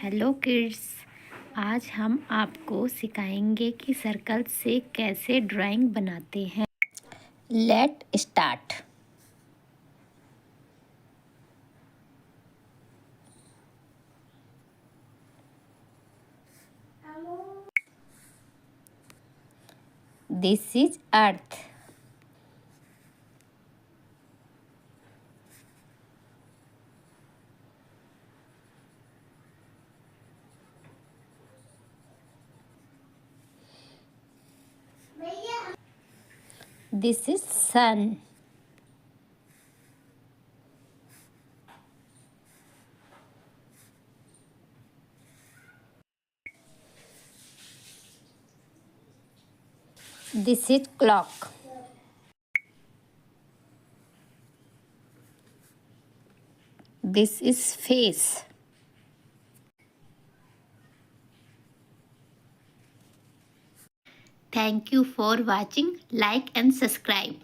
Hello kids, आज हम आपको सिखाएंगे कि सर्कल से कैसे ड्राइंग बनाते हैं। Let start. This is earth. This is sun. This is clock. This is face. Thank you for watching. Like and subscribe.